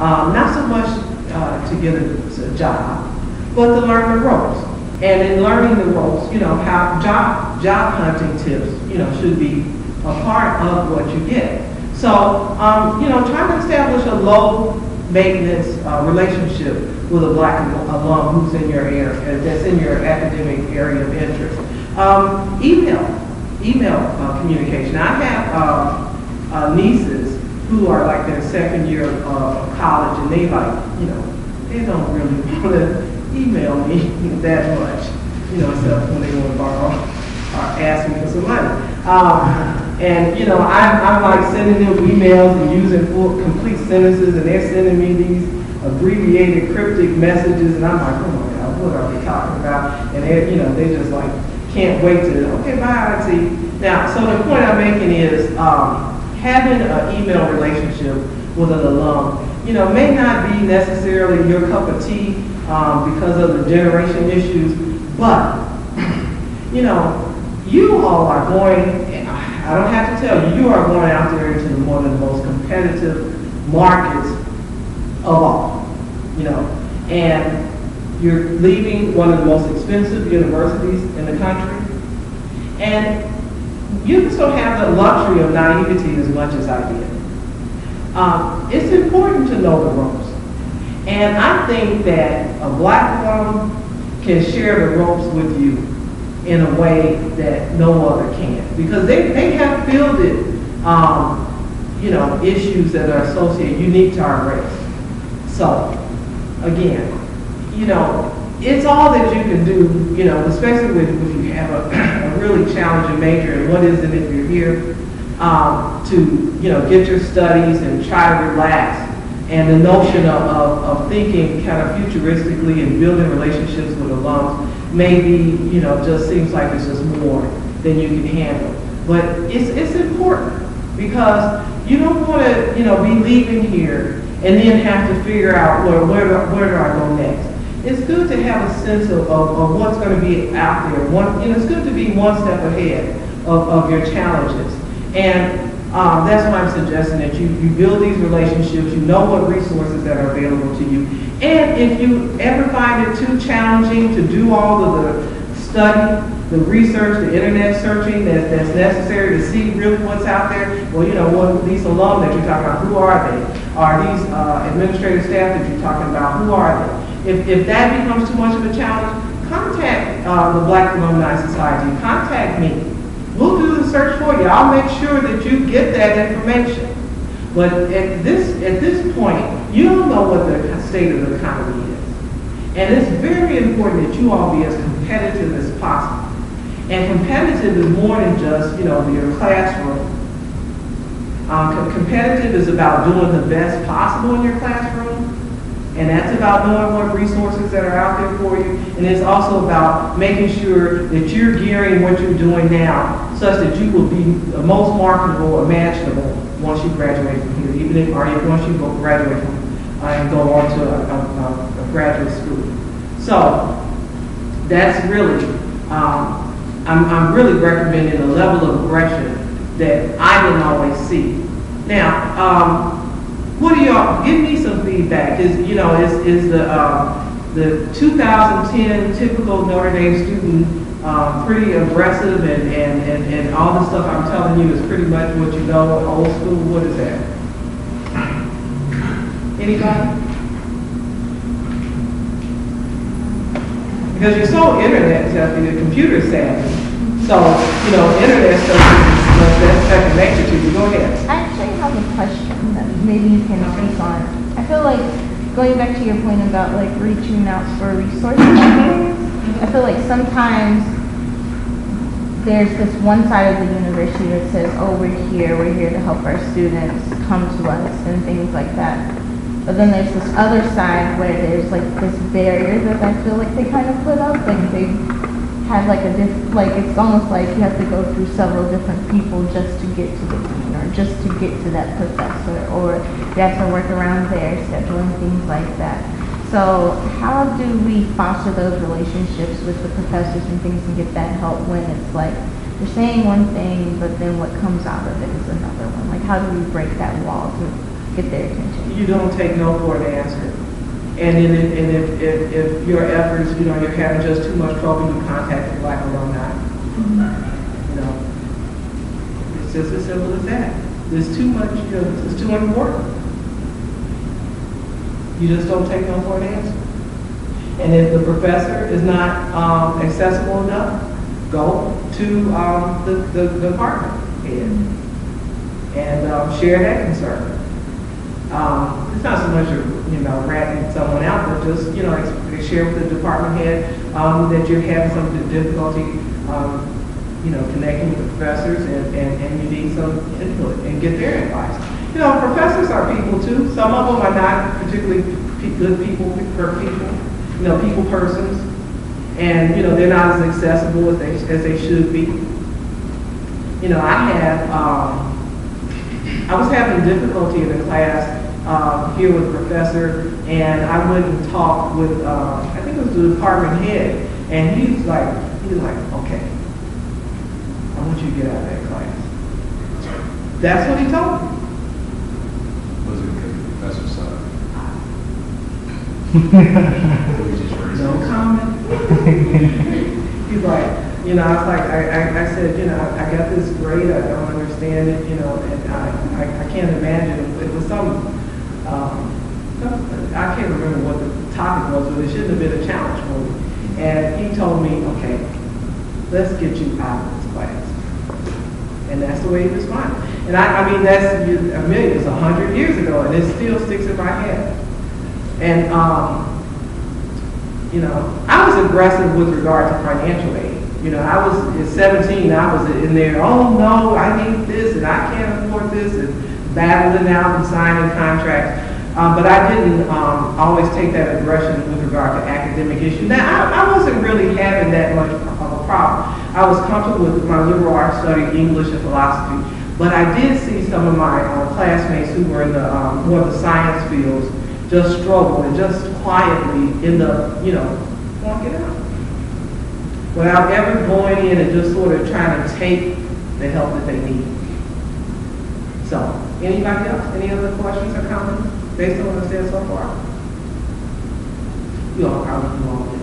not so much to get a job, but to learn the ropes. And in learning the ropes, how job hunting tips, should be a part of what you get. So, trying to establish a low maintenance relationship with a Black alum who's in your area, that's in your academic area of interest. Email communication. I have nieces who are like their second year of college, and they they don't really want to email me that much, except when they want to borrow or ask me for some money. I'm like sending them emails and using full, complete sentences, and they're sending me these abbreviated, cryptic messages, and I'm like, oh my God, what are they talking about? And they just like can't wait to, okay, bye, see. Now, so the point I'm making is having an email relationship with an alum, may not be necessarily your cup of tea because of the generation issues, but, you all are going, I don't have to tell you, you are going out there into one of the most competitive markets of all, and you're leaving one of the most expensive universities in the country, and you just don't have the luxury of naivety as much as I did. It's important to know the ropes, and I think that a Black alum can share the ropes with you in a way that no other can, because they have fielded issues that are associated, unique to our race. So again, it's all that you can do, especially if you have a really challenging major, and what is it if you're here to get your studies and try to relax. And the notion of thinking kind of futuristically and building relationships with alums maybe, just seems like it's just more than you can handle. But it's important, because you don't want to, be leaving here and then have to figure out where do I go next. It's good to have a sense of what's going to be out there. It's good to be one step ahead of your challenges. And that's why I'm suggesting that you build these relationships, you know what resources that are available to you. And if you ever find it too challenging to do all of the study, the research, the internet searching that's necessary to see really what's out there, well, these alum that you're talking about, who are they? Are these administrative staff that you're talking about, who are they? If that becomes too much of a challenge, contact the Black Alumni Society, contact me. We'll do the search for you. I'll make sure that you get that information. But at this point, you don't know what the state of the economy is. And it's very important that you all be as competitive as possible. And competitive is more than just, your classroom. Competitive is about doing the best possible in your classroom. And that's about knowing what resources that are out there for you. And it's also about making sure that you're gearing what you're doing now such that you will be the most marketable imaginable once you graduate from here, once you graduate from and go on to a graduate school. So that's really, I'm really recommending a level of aggression that I didn't always see. Now, what do y'all, give me some feedback. Is the 2010 typical Notre Dame student pretty aggressive and all the stuff I'm telling you is pretty much what you know, old school? What is that? Anybody? Because you're so internet savvy, the computer savvy. So, internet stuff that's second nature to you. Go ahead. I actually have a question that maybe you can speak on. I feel like, going back to your point about like reaching out for resources, I feel like sometimes there's this one side of the university that says, oh, we're here to help our students, come to us, and things like that. But then there's this other side where there's like this barrier that I feel like they kind of put up, like they have like it's almost like you have to go through several different people just to get to the dean, or just to get to that professor, or you have to work around their schedule and things like that. So how do we foster those relationships with the professors and things and get that help when it's like you're saying one thing, but then what comes out of it is another one? Like, how do we break that wall to get their attention. You don't take no for an answer. And if your efforts, you're having just too much trouble, you contact the Black alumni. You know, it's just as simple as that. There's too much, it's too much work. You just don't take no for an answer. And if the professor is not accessible enough, go to the department head and share that concern. It's not so much ratting someone out, but just share with the department head that you're having some difficulty connecting with the professors and you need some input and get their advice. Professors are people too. Some of them are not particularly good people, people persons, and they're not as accessible as they should be. I was having difficulty in the class here with the professor, and I went and talked with I think it was the department head, and he was like, okay, I want you to get out of that class. That's what he told me. Was it because the professor said? No comment. He's like, I was like, I said, I got this grade, I don't understand it, and I can't imagine. It was I can't remember what the topic was, but it shouldn't have been a challenge for me. And he told me, okay, let's get you out of this class. And that's the way he responded. And I mean, that's it's 100 years ago, and it still sticks in my head. And, I was aggressive with regard to financial aid. I was at 17, I was in there, oh no, I need this, and I can't afford this, and battling out and signing contracts. But I didn't always take that aggression with regard to academic issues. Now, I wasn't really having that much of a problem. I was comfortable with my liberal arts study, English, and philosophy. But I did see some of my classmates who were in the more of the science fields just struggle and just quietly end up, walking out without ever going in and just sort of trying to take the help that they need. So, anybody else? Any other questions or comments based on what I've said so far? You all probably do all this.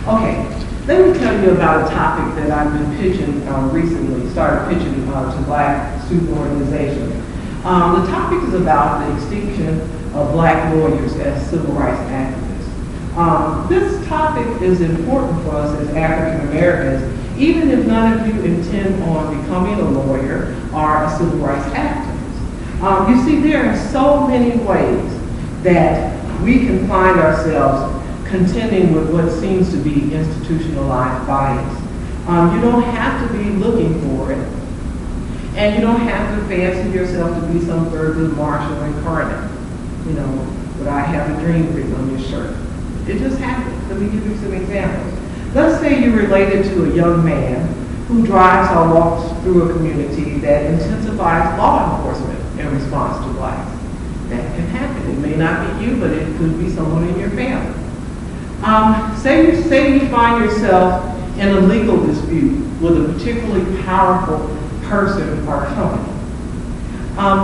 Okay, let me tell you about a topic that I've been pitching recently, started pitching to Black student organizations. The topic is about the extinction of Black lawyers as civil rights activists. This topic is important for us as African Americans, even if none of you intend on becoming a lawyer or a civil rights activist. You see, there are so many ways that we can find ourselves contending with what seems to be institutionalized bias. You don't have to be looking for it, and you don't have to fancy yourself to be some Thurgood Marshall incarnate, but I have a dream written on your shirt. It just happens. Let me give you some examples. Let's say you're related to a young man who drives or walks through a community that intensifies law enforcement in response to blacks. That can happen. It may not be you, but it could be someone in your family. Say you find yourself in a legal dispute with a particularly powerful person or company.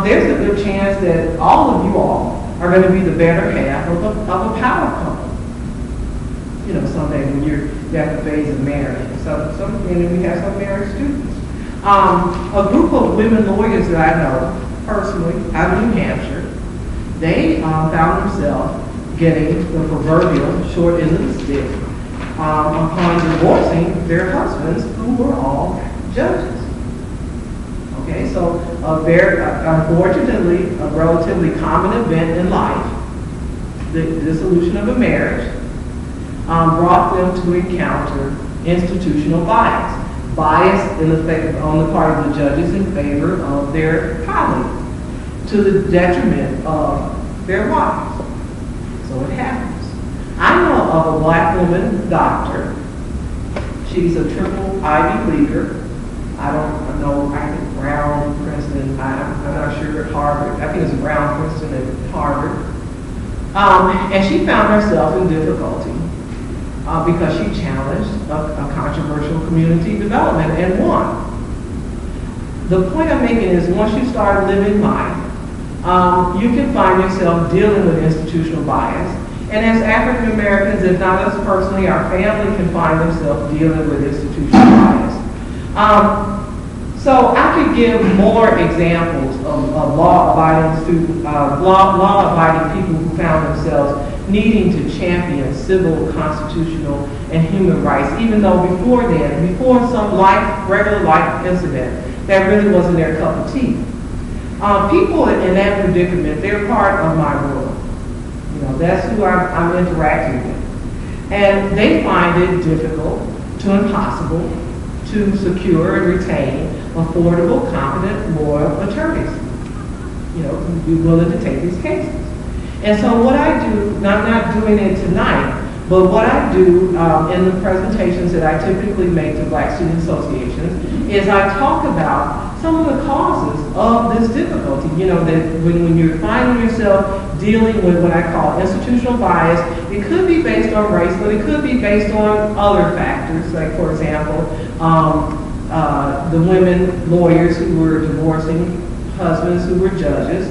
There's a good chance that all of you all are going to be the better half of a power couple. Someday when you're at the phase of marriage. And we have some married students. A group of women lawyers that I know personally out of New Hampshire, they found themselves getting the proverbial short end of the stick upon divorcing their husbands who were all judges. Okay, so unfortunately, a relatively common event in life, the dissolution of a marriage, brought them to encounter institutional bias. Bias in effect on the part of the judges in favor of their colleagues, to the detriment of their wives. So it happens. I know of a Black woman doctor. She's a triple Ivy Leaguer. I don't know, I think Brown, Princeton, I'm not sure, at Harvard. I think it's Brown, Princeton, and Harvard. And she found herself in difficulty because she challenged a controversial community development and won. The point I'm making is once you start living life you can find yourself dealing with institutional bias. And as African Americans, if not us personally, our family can find themselves dealing with institutional bias. So I could give more examples of law-abiding people who found themselves needing to champion civil, constitutional, and human rights, even though before then, before some regular life incident, that really wasn't their cup of tea. People in that predicament, they're part of my world. You know, that's who I'm interacting with. And they find it difficult to impossible to secure and retain affordable, competent, loyal attorneys, you know, who be willing to take these cases. And so what I do, and I'm not doing it tonight, but what I do in the presentations that I typically make to Black Student Associations is I talk about some of the causes of this difficulty. You know, that when you're finding yourself dealing with what I call institutional bias, it could be based on race, but it could be based on other factors, like, for example, the women lawyers who were divorcing husbands who were judges.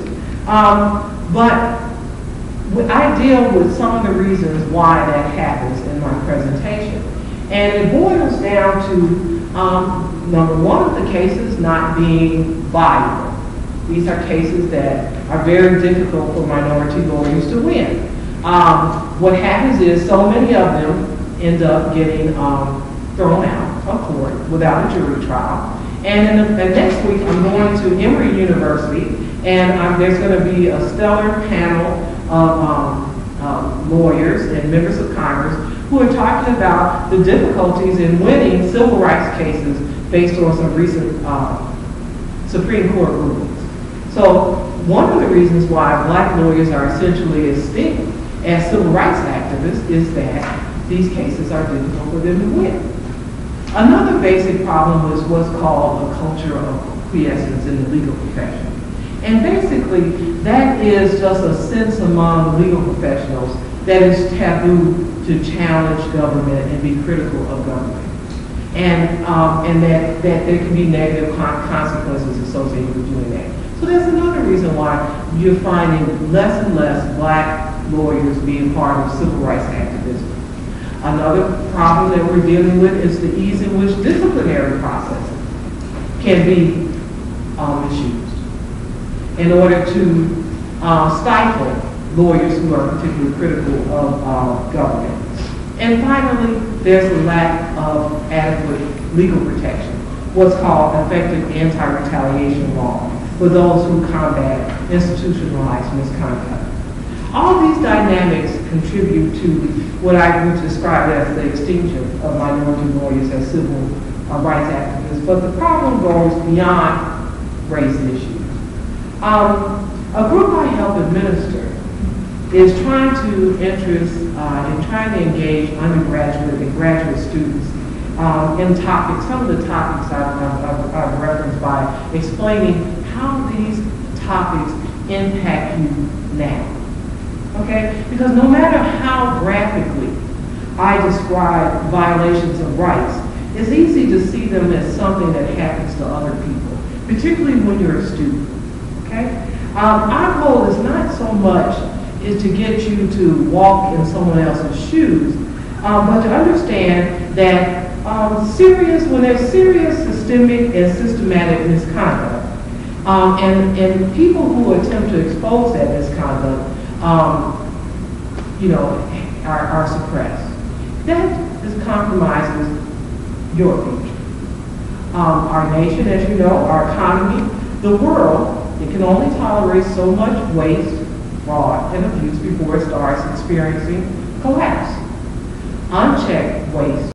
But I deal with some of the reasons why that happens in my presentation. And it boils down to, number one, of the cases not being viable. These are cases that are very difficult for minority lawyers to win. What happens is so many of them end up getting thrown out of court without a jury trial. And next week I'm going to Emory University, and there's going to be a stellar panel of lawyers and members of Congress who are talking about the difficulties in winning civil rights cases based on some recent Supreme Court rulings. So one of the reasons why Black lawyers are essentially esteemed as civil rights activists is that these cases are difficult for them to win. Another basic problem was what's called a culture of quiescence in the legal profession. And basically, that is just a sense among legal professionals that is taboo to challenge government and be critical of government. And that there can be negative consequences associated with doing that. So that's another reason why you're finding less and less Black lawyers being part of civil rights activism. Another problem that we're dealing with is the ease in which disciplinary processes can be misused in order to stifle lawyers who are particularly critical of government. And finally, there's a lack of adequate legal protection, what's called effective anti-retaliation law, for those who combat institutionalized misconduct. All these dynamics contribute to what I would describe as the extinction of minority lawyers as civil rights activists, but the problem goes beyond race issues. A group I help administer is trying to engage undergraduate and graduate students in topics, some of the topics I've referenced by explaining how these topics impact you now. Okay? Because no matter how graphically I describe violations of rights, it's easy to see them as something that happens to other people, particularly when you're a student. Okay? Our goal is not so much is to get you to walk in someone else's shoes, but to understand that when there's serious systemic and systematic misconduct, and people who attempt to expose that misconduct, are suppressed. That compromises your future. Our nation, as you know, our economy, the world, it can only tolerate so much waste, fraud, and abuse before it starts experiencing collapse. Unchecked waste